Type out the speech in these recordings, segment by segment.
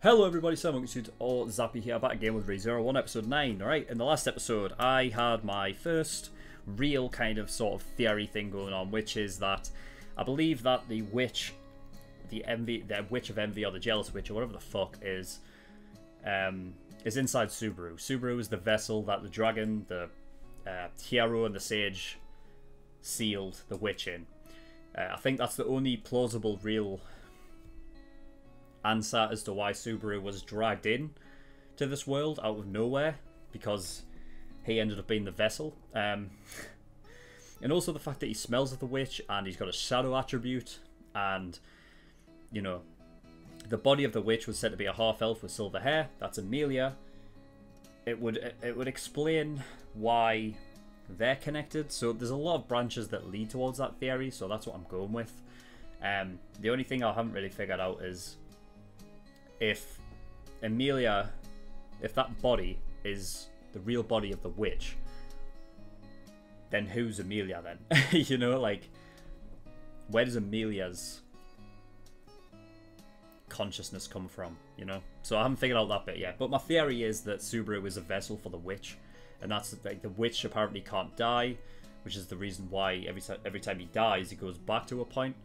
Hello everybody, SirMonkeySuit or Zappy here, back again with ReZero on episode 9. Alright, in the last episode I had my first real kind of sort of theory thing going on, which is that I believe that the witch, the witch of envy or the jealous witch or whatever the fuck is inside Subaru. Subaru is the vessel that the dragon, the hero and the sage sealed the witch in. I think that's the only plausible real answer as to why Subaru was dragged in to this world out of nowhere, because he ended up being the vessel. And also the fact that he smells of the witch and he's got a shadow attribute, and you know, the body of the witch was said to be a half elf with silver hair. That's Amelia. It would explain why they're connected. So there's a lot of branches that lead towards that theory, so that's what I'm going with. The only thing I haven't really figured out is if Amelia, if that body is the real body of the witch, then who's Amelia then? You know, like, where does Amelia's consciousness come from, you know? So I haven't figured out that bit yet, but my theory is that Subaru is a vessel for the witch, and that's like, the witch apparently can't die, which is the reason why every time he dies he goes back to a point.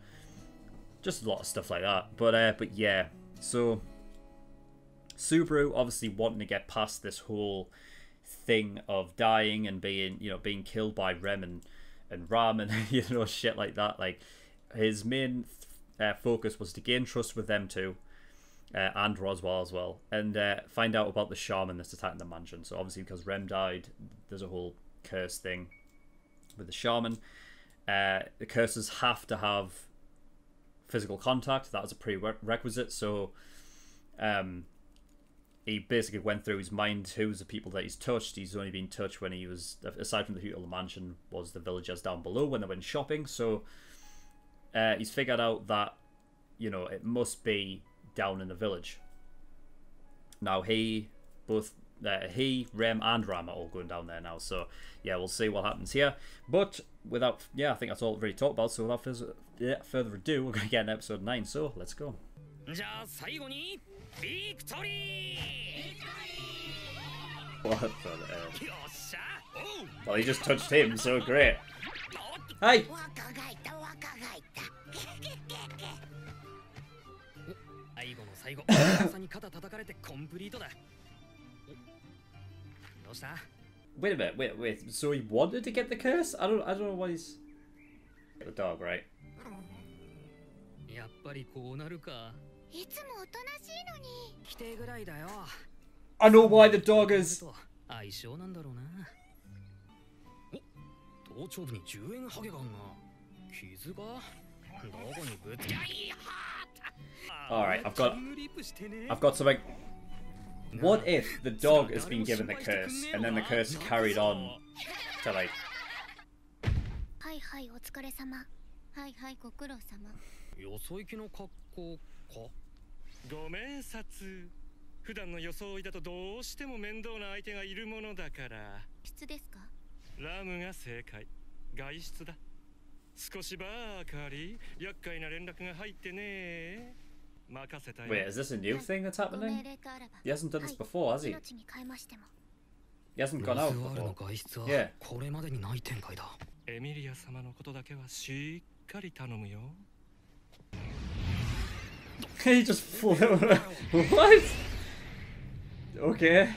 Just a lot of stuff like that, but yeah, so Subaru obviously wanting to get past this whole thing of dying and being, you know, being killed by Rem and Ram and you know, shit like that. Like, his main focus was to gain trust with them two, and Roswell as well, and find out about the shaman that's attacking the mansion. So obviously because Rem died, there's a whole curse thing with the shaman. The curses have to have physical contact. That was a prerequisite. So he basically went through his mind who's the people that he's touched. He's only been touched when he was, aside from the people in the mansion, was the villagers down below when they went shopping. So he's figured out that, you know, it must be down in the village. Now he, Rem and Ram are all going down there now. So yeah, we'll see what happens here. But without, yeah, I think that's all we've already talked about. So without further ado, we're going to get in episode 9. So let's go. What the well, he just touched him, so great. Hey! Wait a minute, wait. So he wanted to get the curse? I don't know why he's the dog, right? I know why the dog is. Alright, I've got something. What if the dog has been given the curse and then the curse carried on to like. Wait, is this a new thing that's happening? He hasn't done this before, has he? He hasn't gone out before. Yeah. He just flew. What? Okay.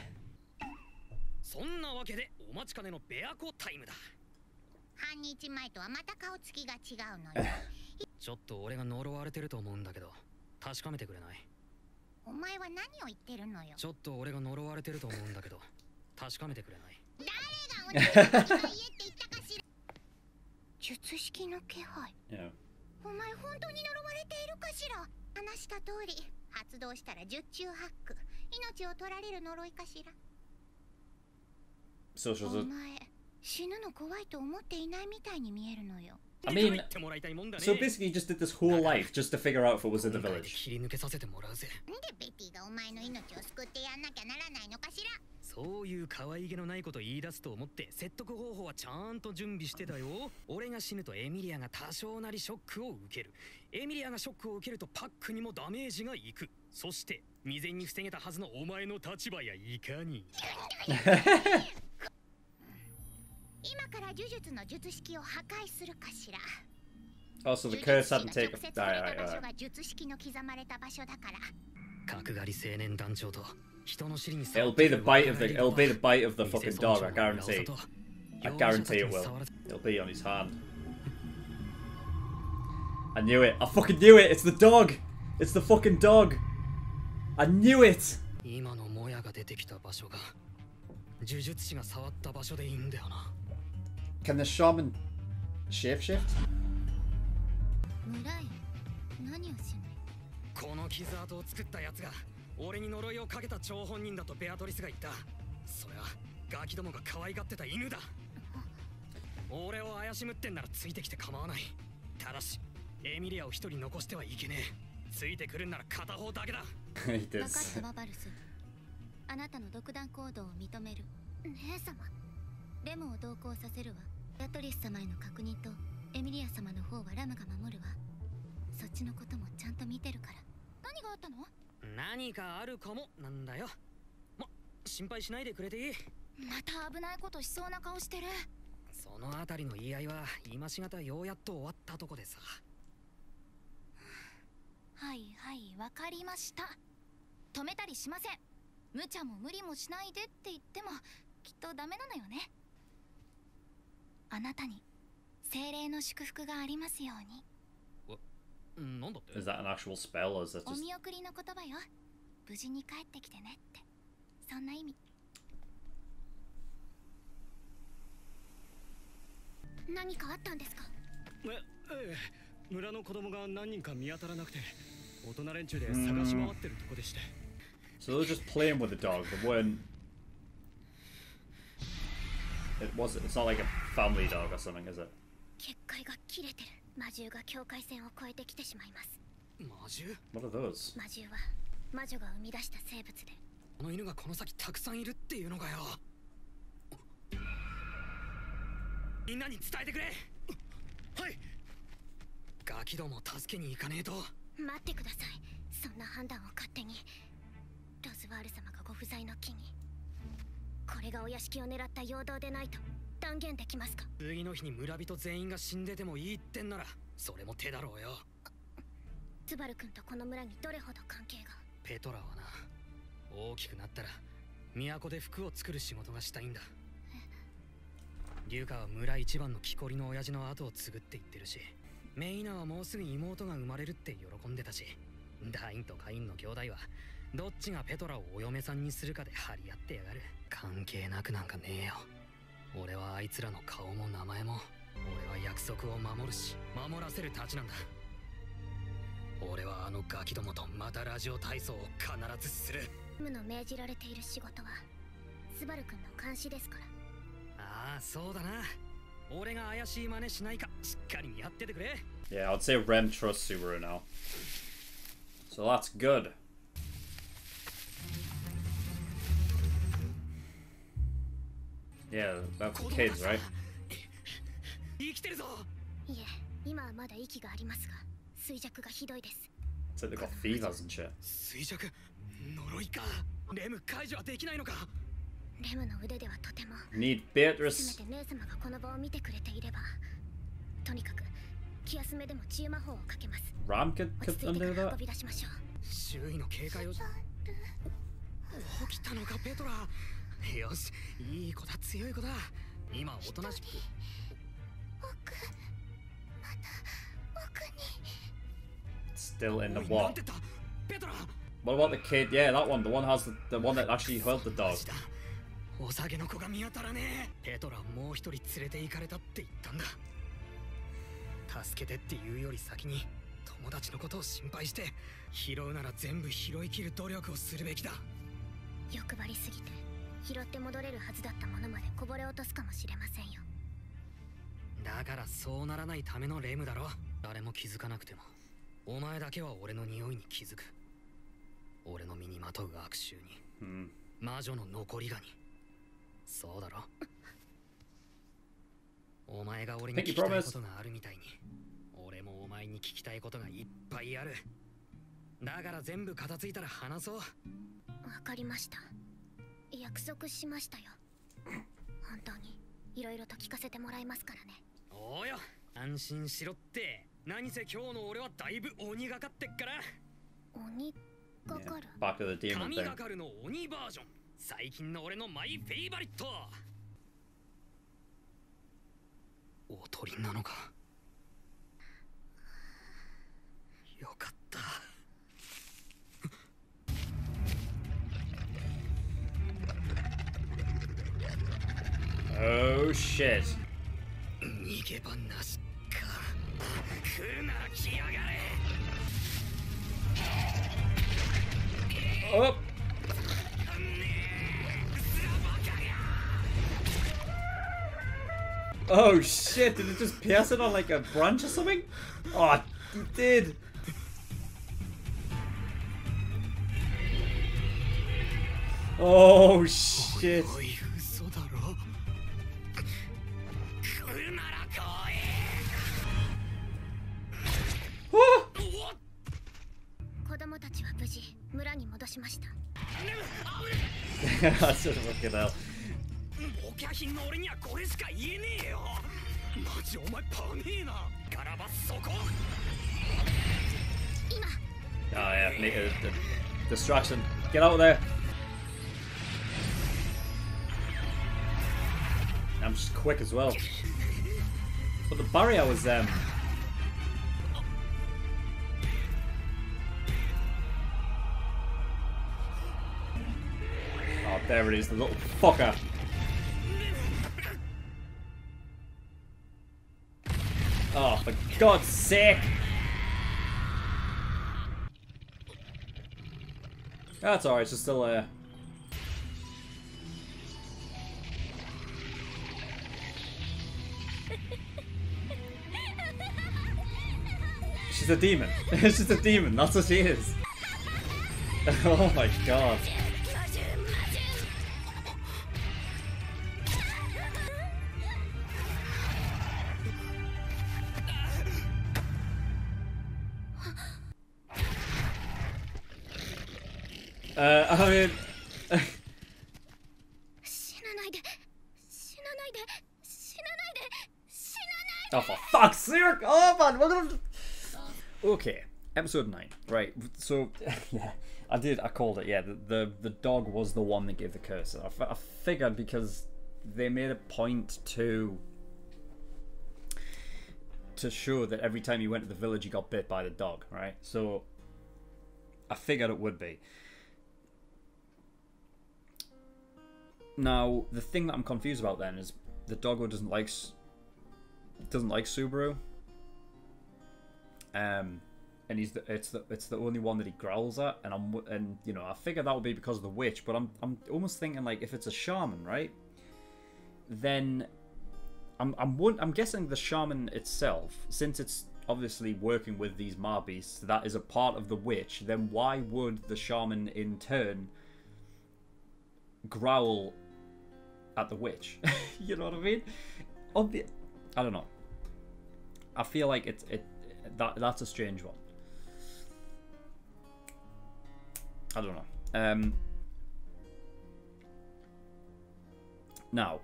Yeah. So I mean, so basically he just did this whole life just to figure out if it was in the village. そして未然に防げたはずのお前の立場やいかに。今から呪術の術式を破壊するかしら。 Oh, so the curse hadn't taken. 術式の刻まれた場所だから。角刈り青年団長と人の尻に It'll be the bite of the fucking dog, I guarantee. I guarantee it will. It'll be on his hand. I knew it. I fucking knew it. It's the dog. It's the fucking dog. I knew it. 今のモヤが出てきた場所が呪術師が触った場所でいいんだよな。 Can the shaman shapeshift? 村井、何をしに？この傷跡を作ったやつが俺に呪いをかけた張本人だとベアトリスが言った。それはガキどもが可愛がってた犬だ。俺を怪しむってんならついてきて構わない。ただしエミリアを一人残してはいけねえ。ついてくるんなら片方だけだ。He 分か does. ったわバルス。あなたの独断行動を認める。姉様、レムを同行させるわ。ベアトリス様への確認とエミリア様の方はラムが守るわ。そっちのこともちゃんと見てるから。何があったの？何かあるかもなんだよ。心配しないでくれていい。また危ないことしそうな顔してる。そのあたりの言い合いは今しがたようやっと終わったとこでさ。はいはい、わかりました。止めたりしません。無茶も無理もしないでって言ってもきっとダメなのよね。あなたに精霊の祝福がありますように。なんだって？ Is that an actual spell or is that お just... 見送りの言葉よ。無事に帰ってきてねって、そんな意味。何かあったんですか？村の子供が何人か見当たらなくて大人連中で探し回ってるとこでして。 So they're just playing with the dog. They weren't... It's not like a family dog or something, is it? 結界が切れてる。魔獣が境界線を越えてきてしまいます。魔獣？ What are those? 魔獣は魔女が生み出した生物で、この犬がこの先たくさんいるっていうのかよ。みんなに伝えてくれ。はい。ガキども助けに行かねえと。待ってください。そんな判断を勝手に。ロズワール様がご不在の木に、これがお屋敷を狙った陽動でないと断言できますか？次の日に村人全員が死んでてもいいってんならそれも手だろうよ。ツバル君とこの村にどれほど関係が？ペトラはな、大きくなったら都で服を作る仕事がしたいんだ。リュウカは村一番の木こりの親父の後を継ぐって言ってるし、メイナはもうすぐ妹が生まれるって喜んでたし、ダインとカインの兄弟はどっちがペトラをお嫁さんにするかで張り合ってやがる。関係なくなんかねえよ。俺はあいつらの顔も名前も、俺は約束を守るし守らせるたちなんだ。俺はあのガキどもとまたラジオ体操を必ずする。ムの命じられている仕事はスバル君の監視ですから。ああ、そうだな。俺が怪しい真似しないかしっかりやっててくれ。 Yeah, I'd say Rem trusts Subaru now. So that's good. Yeah, that's the kids, right? 生きてるぞ。いえ、今はまだ息がありますが、衰弱がひどいです。It's like they've got fevers and shit. 衰弱？呪いか。レム解除はできないのか。レムの腕ではとても。Need せ Beatrice. めて姉様がこの場を見てくれていれば。とにかく気休めでも治癒魔法をかけます。 Ram could 落ち着いて undo から that. 運び出しましょう。周囲の警戒を。起きたのかペトラ。よし、いい子だ、強い子だ。今おとなしく。奥、まだ奥に。 Still in the なん what? て言ったペトラ。 What about the kid? Yeah, that one. The one has the one that actually held the dog. お酒の子が見当たらねえ。ペトラもう一人連れて行かれたって言ったんだ。助けてっていうより先に友達のことを心配して拾うなら全部拾い切る努力をするべきだ。欲張りすぎて拾って戻れるはずだったものまでこぼれ落とすかもしれませんよ。だからそうならないためのレムだろ。誰も気づかなくてもお前だけは俺の匂いに気づく。俺の身にまとう悪臭に、魔女の残りがに。そうだろ。お前が俺に聞きたいことがあるみたいに俺もお前に聞きたいことがいっぱいある。だから全部片付いたら話そう。わかりました。約束しましたよ。本当にいろいろと聞かせてもらいますからね。おうよ、安心しろって。何せ今日の俺はだいぶ鬼がかってっから。鬼がかる？ Back to the demon 神 thing. がかるの鬼バージョン。最近の俺のマイフェイバリット。おとりなのか。よかった。Oh shit. 逃げ場なしか。来るなら来やがれ。Oh. Oh shit, did it just pierce it on like a branch or something? Oh, it did. Oh shit. That's just fucking hell. お客品の俺にはこれしか言えねえよ。マジお前パネーな。ガラバそこ。Oh yeah, distraction. Get out of there. I'm just quick as well. But the barrier was Oh, there it is, the little fucker. Oh, for God's sake! That's alright, she's still there. She's a demon. She's a demon, that's what she is. Oh my god. I mean... Oh, for fuck's sake! Oh man, we're gonna... Okay, episode 9. Right, so, yeah, I called it, yeah, the dog was the one that gave the curse. I figured because they made a point to show that every time he went to the village he got bit by the dog, right? So, I figured it would be. Now, the thing that I'm confused about then is the doggo doesn't like Subaru, and it's the only one that he growls at, and you know, I figure that would be because of the witch, but I'm almost thinking like if it's a shaman, right? Then I'm guessing the shaman itself, since it's obviously working with these ma beasts, that is a part of the witch. Then why would the shaman in turn growl at the witch? You know what I mean? I don't know. I feel like that's a strange one. I don't know. Now,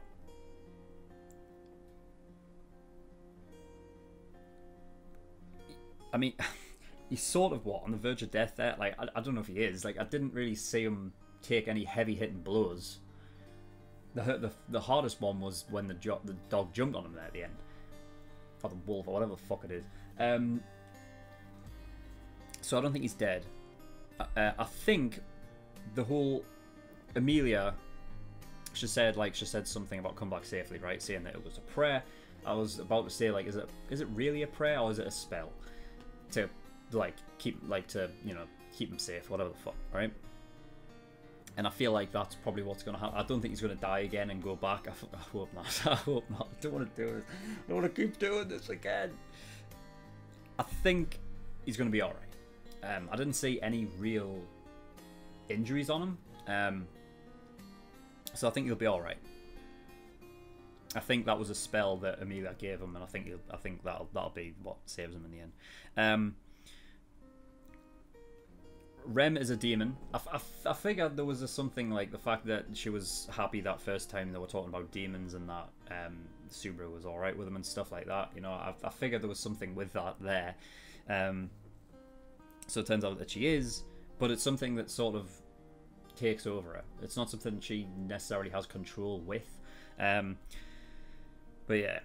I mean, he's sort of on the verge of death there. Like, I don't know if he is. Like, I didn't really see him take any heavy hitting blows. The hardest one was when the dog jumped on him there at the end, or the wolf, or whatever the fuck it is. So I don't think he's dead. I think the whole Amelia, she said something about come back safely, right? Saying that it was a prayer. I was about to say, like, is it really a prayer or is it a spell to keep him safe, whatever the fuck, right? And I feel like that's probably what's going to happen. I don't think he's going to die again and go back. I hope not. I hope not. I don't want to do this. I don't want to keep doing this again. I think he's going to be alright. I didn't see any real injuries on him. So I think he'll be alright. I think that was a spell that Amelia gave him, and I think that'll be what saves him in the end. Rem is a demon. I figured there was something like the fact that she was happy that first time they were talking about demons and that Subaru was alright with them and stuff like that. You know, I figured there was something with that there. So it turns out that she is, but it's something that sort of takes over her. It's not something she necessarily has control with. But yeah.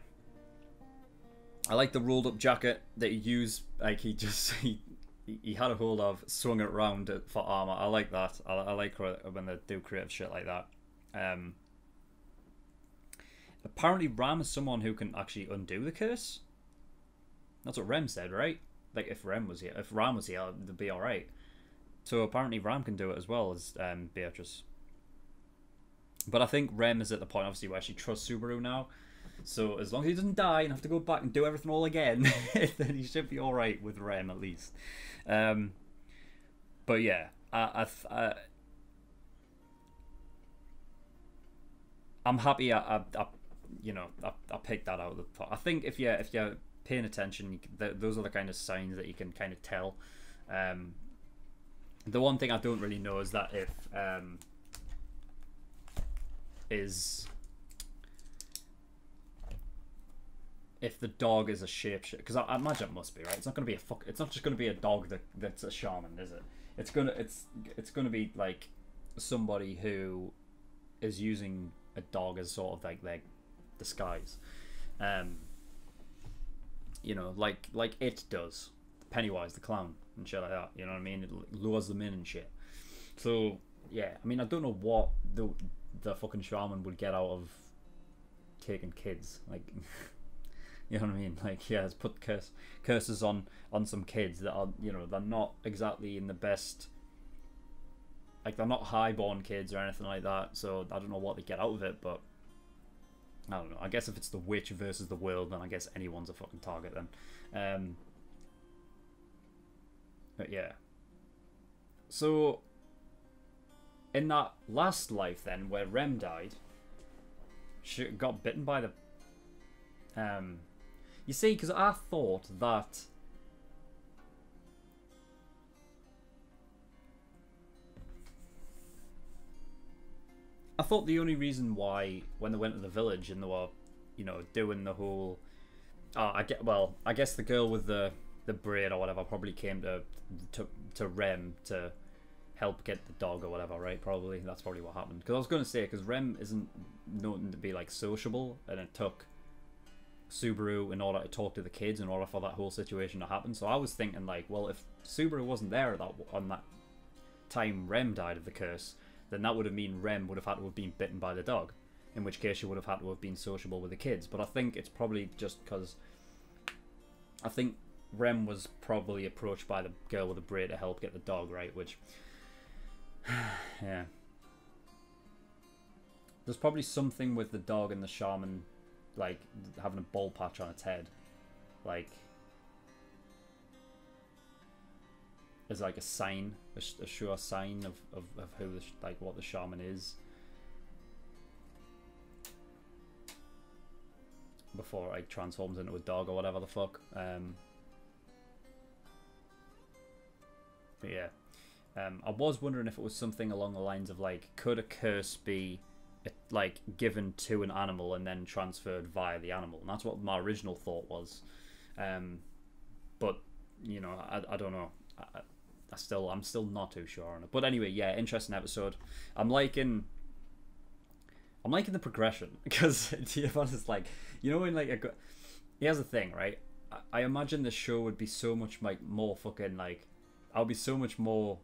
I like the rolled up jacket that he used. Like he had a hold of, swung it around for armor. I like that. I like when they do creative shit like that. Apparently Ram is someone who can actually undo the curse. That's what Rem said, right? Like if Ram was here, they'd be alright. So apparently Ram can do it as well as Beatrice. But I think Rem is at the point obviously where she trusts Subaru now. So as long as he doesn't die and have to go back and do everything all again, then he should be alright with Rem at least. But yeah, I'm happy. I picked that out of the pot. I think if you're paying attention, those are the kind of signs that you can kind of tell. The one thing I don't really know is that if the dog is a shapeshifter, because I imagine it must be, right? It's not going to be it's not just going to be a dog that's a shaman, is it? It's gonna be like somebody who is using a dog as sort of like their disguise. You know, like it does. Pennywise the clown and shit like that. You know what I mean? It lures them in and shit. So yeah, I mean, I don't know what the fucking shaman would get out of taking kids, like. You know what I mean? Like, yeah, it's put curses on some kids that are, you know, they're not exactly in the best. Like, they're not highborn kids or anything like that. So I don't know what they get out of it, but I don't know. I guess if it's the witch versus the world, then I guess anyone's a fucking target then. But yeah. So in that last life then, where Rem died, she got bitten by the. You see, because I thought that the only reason why when they went to the village and they were, you know, doing the whole, I guess the girl with the braid or whatever probably came to Rem to help get the dog or whatever, right? Probably that's probably what happened. Because I was going to say, because Rem isn't known to be like sociable, and it took Subaru in order to talk to the kids in order for that whole situation to happen. So I was thinking like, well, if Subaru wasn't there on that time Rem died of the curse, then that would have mean Rem would have had to have been bitten by the dog, in which case she would have had to have been sociable with the kids. But I think it's probably just because I think Rem was probably approached by the girl with the braid to help get the dog, right? Which yeah, there's probably something with the dog and the shaman, like having a ball patch on its head, like as like a sign, a sure sign of who like what the shaman is, before it like transforms into a dog or whatever the fuck. But yeah, I was wondering if it was something along the lines of like, could a curse be like given to an animal and then transferred via the animal? And that's what my original thought was. But you know, I don't know. I'm still not too sure on it. But anyway, yeah, interesting episode. I'm liking the progression, because to be honest, like, you know, when like here's the thing, right? I imagine the show would be so much like more fucking like, I'll be so much more.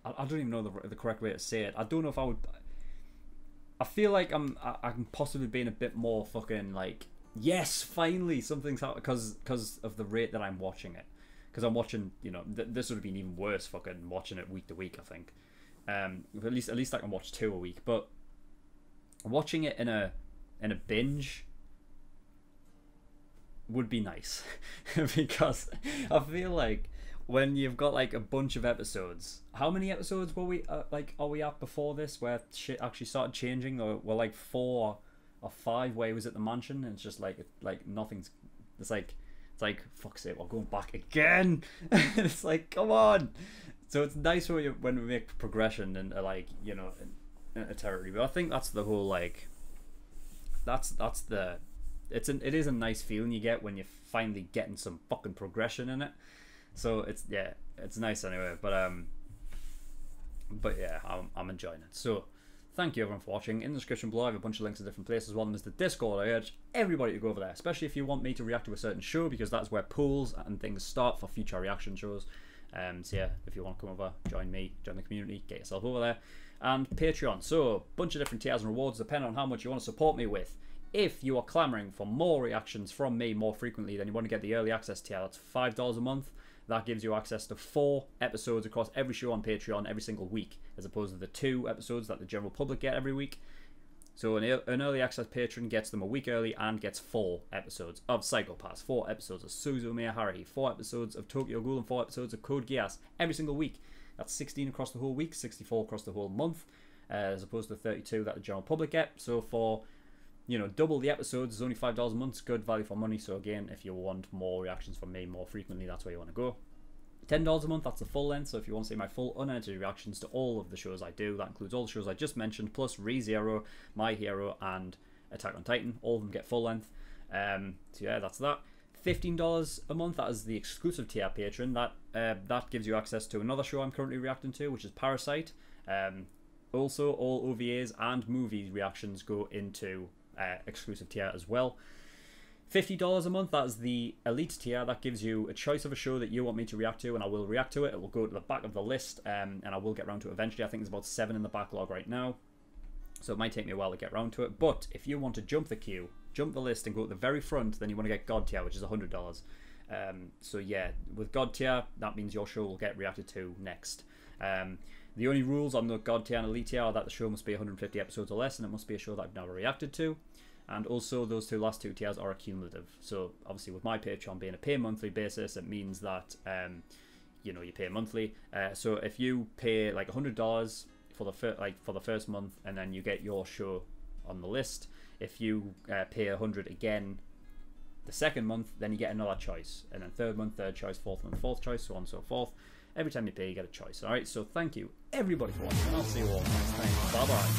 I don't even know the correct way to say it. I don't know if I would. I feel like I'm possibly being a bit more fucking like, yes, finally something's happened, because of the rate that I'm watching it. Because I'm watching, you know, this would have been even worse fucking watching it week to week, I think. At least I can watch 2 a week, but watching it in a binge would be nice. Because I feel like when you've got like a bunch of episodes, how many episodes were we are we at before this where shit actually started changing? Or were like 4 or 5 where he was at the mansion and it's just like nothing's, it's like It's like, fuck's sake, we're going back again. It's like, come on. So it's nice when we make progression into, like, you know, in a territory. But I think that's the whole, like, it is a nice feeling you get when you're finally getting some fucking progression in it. So it's nice anyway. But yeah, I'm enjoying it. So thank you everyone for watching. In the description below I have a bunch of links to different places. One of them is the Discord. I urge everybody to go over there, especially if you want me to react to a certain show, because that's where polls and things start for future reaction shows. So yeah, if you want to come over, join me, join the community, get yourself over there. And Patreon, so a bunch of different tiers and rewards depending on how much you want to support me with. If you are clamoring for more reactions from me more frequently, then you want to get the early access tier. That's $5 a month. That gives you access to 4 episodes across every show on Patreon every single week, as opposed to the 2 episodes that the general public get every week. So an early access patron gets them a week early and gets 4 episodes of Psycho Pass, 4 episodes of Suzumiya Haruhi, 4 episodes of Tokyo Ghoul, and 4 episodes of Code Geass every single week. That's 16 across the whole week, 64 across the whole month, as opposed to 32 that the general public get. So for, you know, double the episodes is only $5 a month. It's good value for money. So again, if you want more reactions from me more frequently, that's where you want to go. $10 a month, that's the full length. So if you want to see my full unedited reactions to all of the shows I do, that includes all the shows I just mentioned, plus ReZero, My Hero, and Attack on Titan. All of them get full length. So yeah, that's that. $15 a month, that is the exclusive tier patron. That gives you access to another show I'm currently reacting to, which is Parasite. Also, all OVAs and movie reactions go into exclusive tier as well. $50 a month, that is the elite tier. That gives you a choice of a show that you want me to react to, and I will react to it. It will go to the back of the list, and I will get around to it eventually. I think there's about 7 in the backlog right now, so it might take me a while to get around to it. But if you want to jump the queue, jump the list and go to the very front, then you want to get God tier, which is $100. So yeah, with God tier, that means your show will get reacted to next. The only rules on the God tier and elite tier are that the show must be 150 episodes or less, and it must be a show that I've never reacted to. And also, those last two tiers are accumulative. So obviously, with my Patreon being a pay monthly basis, it means that you know, you pay monthly. So if you pay like $100 for the first month, and then you get your show on the list. If you pay $100 again the second month, then you get another choice, and then third month, third choice, fourth month, fourth choice, so on and so forth. Every time you pay, you get a choice. All right. So thank you everybody for watching. I'll see you all next time. Bye bye.